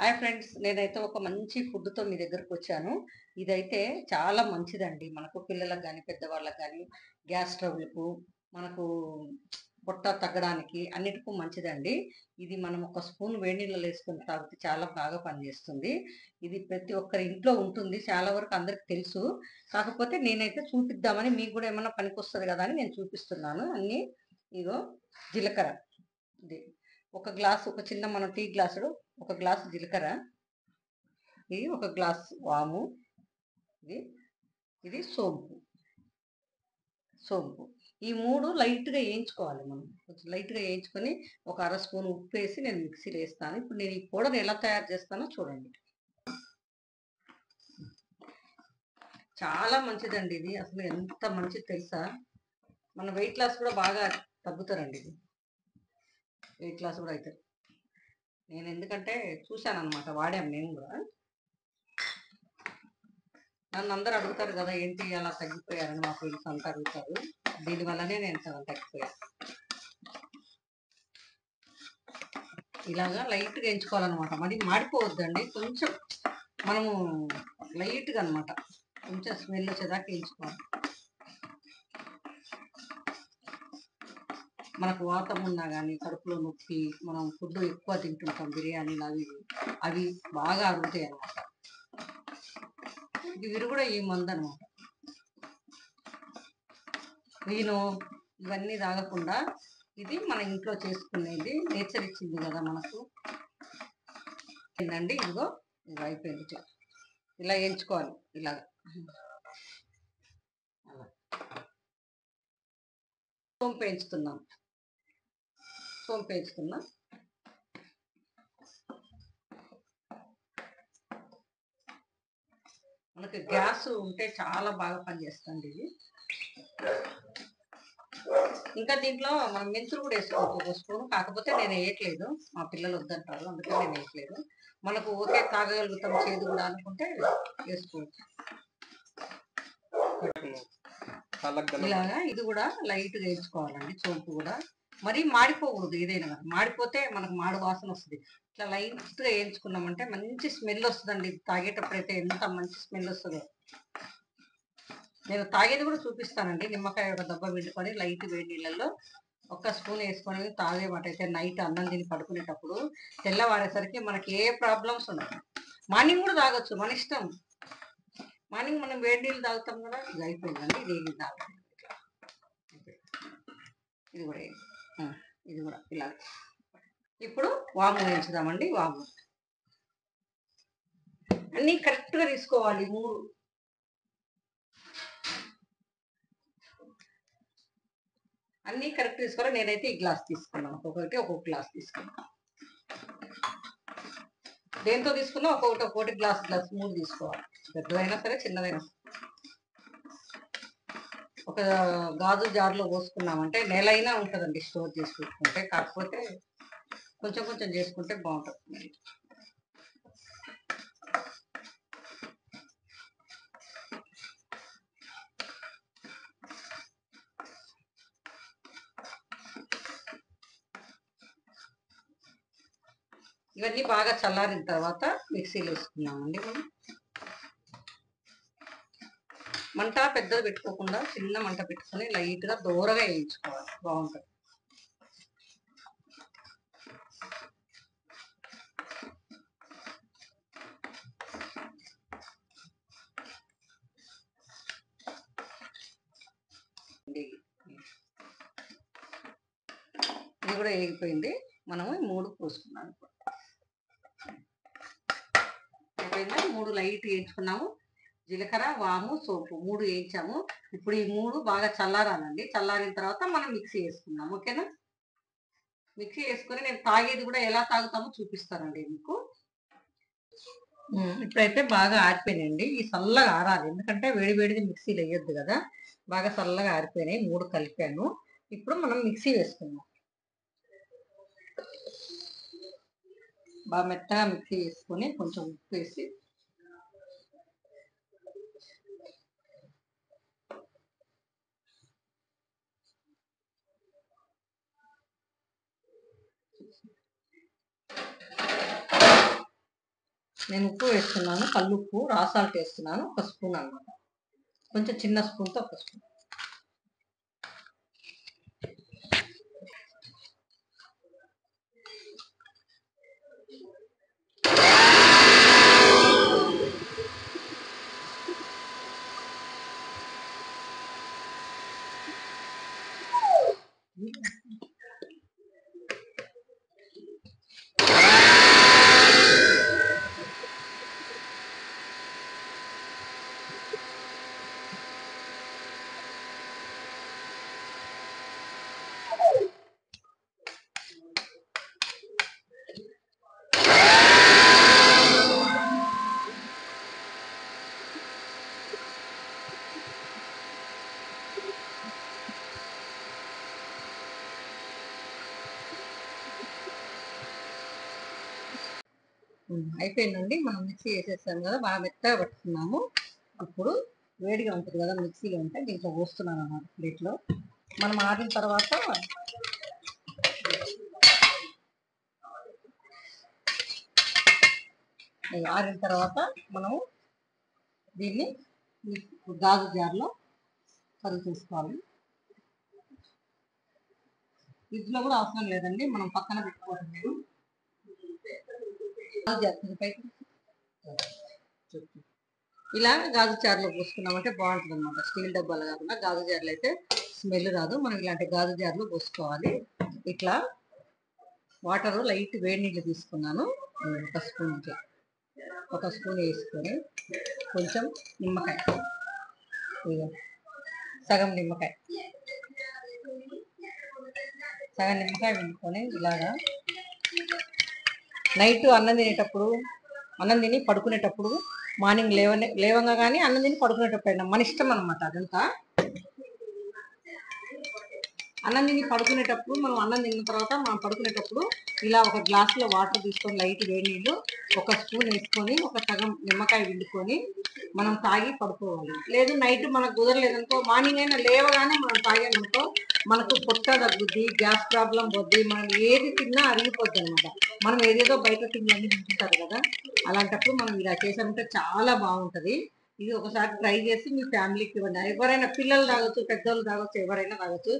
Hi friends, నేనైతే ఒక మంచి ఫుడ్‌తో మీ దగ్గరకొచ్చాను. ఇదైతే చాలా మంచిదండి. మనకు పిల్లలకు గాని, పెద్దవాళ్ళకి గాని, గ్యాస్ ట్రబుల్‌కు, మనకు పొట్ట తగ్గడానికి అన్నిటికి మంచిదండి. ఇది మనం ఒక స్పూన్ వేడి నీళ్ళలో ఏసుకొని తాగితే చాలా బాగా పనిచేస్తుంది. ఇది ప్రతి ఒక్కరి ఇంట్లో ఉంటుంది. చాలా వరకు అందరికి తెలుసు. కాకపోతే నేనైతే చూపిద్దామని మీకు గూడా ఏమన్నా పనికొస్తది గదా అని నేను చూపిస్తున్నాను అన్నీ. ఇగో జీలకర్ర ఇది. ఒక గ్లాసు ఒక చిన్న మనం టీ గ్లాసుడు ఒక గ్లాసు జీలకర్ర, ఇది ఒక గ్లాస్ వాము, ఇది ఇది సోంపు ఈ 3 లైట్‌గా ఏయించుకోవాలి మనం. కొంచెం లైట్‌గా ఏయించుకొని ఒక అర స్పూన్ ఉప్పేసి నేను మిక్సీలో ఏస్తాను. ఇప్పుడు నేను ఈ పౌడర్ ఎలా తయారు చేస్తానో చూడండి. చాలా మంచిదండి ఇది. అసలు ఎంత మంచిది తెలుసా? మన వెయిట్ లాస్ కూడా బాగా తగ్గుతారండి ఇది. వెయిట్ లాస్ కూడా అయితది. నేను ఎందుకంటే చూశాననమాట. వాడాం మేము గూడా. నన్ను అందరూ అడుగుతారు కదా, ఏంటి అలా తగ్గిపోయారని మా ఫ్రెండ్స్ అంతా అడుగుతారు. దీనివల్లనే నేను చాలా తగ్గిపోయాను. ఇలాగా లైట్గా ఎంచుకోవాలన్నమాట. మరి మాడిపోవద్దండి, కొంచెం మనము లైట్గా అనమాట, కొంచెం స్మెల్ వచ్చేదాకా ఎంచుకోవాలి. మనకు వాతం ఉన్నా కానీ, కడుపులో నొప్పి, మనం ఫుడ్ ఎక్కువ తింటుంటాం, బిర్యానీలు అవి బాగా అరుగుతాయి అన్నమాట. ఇది కూడా ఈ మందు అనమాట. నేను ఇవన్నీ తాగకుండా ఇది మన ఇంట్లో చేసుకునేది, నేచర్ ఇచ్చింది కదా మనకు. ఏంటండి, ఇదిగో ఇది అయిపోయింది. ఇలా ఎంచుకోవాలి. ఇలాగ సోంపు వేయించుకున్నా. మనకి గ్యాస్ ఉంటే చాలా బాగా పనిచేస్తుంది ఇది. ఇంకా దీంట్లో మనం మెంతులు కూడా వేసుకోవచ్చు ఒక స్పూన్. కాకపోతే నేను వేయట్లేదు, మా పిల్లలు వద్దంటారు, అందుకని నేను వేయట్లేదు. మనకు ఓకే తాగగలుగుతాం చేదు కూడా అనుకుంటే వేసుకోవచ్చు. ఇలాగా ఇది కూడా లైట్గా వేసుకోవాలండి. సోంపు కూడా మరీ మాడిపోకూడదు. ఏదైనా మాడిపోతే మనకు మాడు వాసన వస్తుంది. ఇట్లా లైట్గా వేయించుకున్నామంటే మంచి స్మెల్ వస్తుందండి. తాగేటప్పుడు అయితే ఎంత మంచి స్మెల్ వస్తుందో. నేను తాగేది కూడా చూపిస్తానండి. నిమ్మకాయ ఒక దెబ్బ పిండుకొని లైట్ వేడి నీళ్ళల్లో ఒక స్పూన్ వేసుకొని తాగేమాట అయితే నైట్ అన్నం తిని పడుకునేటప్పుడు తెల్లవారేసరికి మనకి ఏ ప్రాబ్లమ్స్ ఉండవు. మార్నింగ్ కూడా తాగొచ్చు, మన ఇష్టం. మార్నింగ్ మనం వేడి నీళ్ళు తాగుతాం కదా, ఇది అయిపోయిందండి. ఇది తాగాలి. ఇది కూడా ఇలా. ఇప్పుడు వాము వేయించుదామండి. వాము అన్నీ కరెక్ట్గా తీసుకోవాలి. 3 అన్నీ కరెక్ట్ తీసుకోవాలి. నేనైతే ఈ గ్లాస్ తీసుకున్నాను. ఒక్కొక్క గ్లాస్ తీసుకున్నాను. దేంతో తీసుకున్నా ఒక్కొక్కటి గ్లాస్ 3 తీసుకోవాలి. పెద్దదైనా సరే చిన్నదైనా సరే. ఒక గాజు జార్లో పోసుకున్నామంటే నెలైనా ఉంటుందండి స్టోర్ చేసి పెట్టుకుంటే. కాకపోతే కొంచెం కొంచెం చేసుకుంటే బాగుంటుంది. ఇవన్నీ బాగా చల్లారిన తర్వాత మిక్సీలో వేసుకున్నామండి. మనం మంట పెద్దది పెట్టుకోకుండా చిన్న మంట పెట్టుకొని లైట్గా దూరగా వేయించుకోవాలి. బాగుంటుంది. ఇది కూడా వేగిపోయింది. మనము 3 పోసుకున్నాము. అయిపోయిందా? 3 లైట్ వేయించుకున్నాము. జీలకర్ర, వాము, సోంపు 3 వేయించాము. ఇప్పుడు ఈ 3 బాగా చల్లారాలండి. చల్లారిన తర్వాత మనం మిక్సీ వేసుకుందాం. ఓకేనా? మిక్సీ వేసుకొని నేను తాగేది కూడా ఎలా తాగుతామో చూపిస్తానండి మీకు. ఇప్పుడైతే బాగా ఆరిపోయినాయండి. ఈ చల్లగా ఆరాలి, ఎందుకంటే వేడి వేడిది మిక్సీలో వేయొద్దు కదా. బాగా చల్లగా ఆరిపోయినాయి. 3 కలిపాను. ఇప్పుడు మనం మిక్సీ వేసుకుందాం. బాగా మెత్తగా మిక్సీ వేసుకొని కొంచెం ఉప్పు వేసి నేను ఉప్పు వేస్తున్నాను, కల్లుప్పు, రా సాల్ట్ వేస్తున్నాను, ఒక స్పూన్ అన్నమాట. కొంచెం చిన్న స్పూన్తో ఒక స్పూన్. అయిపోయిందండి. మనం మిక్సీ వేసేసాం కదా, బాగా మెత్తగా పట్టుకున్నాము. ఇప్పుడు వేడిగా ఉంటుంది కదా మిక్సీలో ఉంటే, దీంట్లో పోస్తున్నాను అన్నమాట ప్లేట్లో. మనం ఆరిన తర్వాత మనం దీన్ని గాజు జార్లో సర్వ్ చేసుకోవాలి. ఫ్రిడ్జ్లో కూడా అవసరం లేదండి, మనం పక్కన పెట్టుకోవడం లేదు. ఇలా గాజు జార్లో పోసుకున్నామంటే బాగుంటుంది అన్నమాట. స్టీల్ డబ్బాలు కాకుండా గాజు జార్లు అయితే స్మెల్ రాదు. మనం ఇలాంటి గాజు జార్లో పోసుకోవాలి. ఇట్లా వాటర్ లైట్ వేడి నీళ్ళు తీసుకున్నాను, ఒక స్పూన్ వేసుకొని కొంచెం నిమ్మకాయ, సగం నిమ్మకాయ వండుకొని ఇలాగా నైట్ అన్నం తిని పడుకునేటప్పుడు, మార్నింగ్ లేవంగా కానీ అన్నం తిని పడుకునేటప్పుడు మన ఇష్టం అనమాట. అదంతా అన్నం తిని పడుకునేటప్పుడు, మనం అన్నం తిన్న తర్వాత మనం పడుకునేటప్పుడు ఇలా ఒక గ్లాసులో వాటర్ తీసుకొని లైట్ వేడి నీళ్ళు ఒక స్పూన్ వేసుకొని ఒక సగం నిమ్మకాయ పిండుకొని మనం తాగి పడుకోవాలి. లేదు నైట్ మనకు కుదరలేదనుకో, మార్నింగ్ అయినా లేవగానే మనం తాగామనుకో మనకు పొట్ట తగ్గుద్ది, గ్యాస్ ప్రాబ్లం పోద్ది, మనం ఏది తిన్నా అరిగిపోద్ది అనమాట. మనం ఏదేదో బయట తిన్నది తింటుంటారు కదా, అలాంటప్పుడు మనం ఇలా చేసామంటే చాలా బాగుంటుంది. ఇది ఒకసారి ట్రై చేసి మీ ఫ్యామిలీకి ఇవ్వండి. ఎవరైనా పిల్లలు తాగొచ్చు, పెద్దోళ్ళు తాగొచ్చు, ఎవరైనా తాగొచ్చు.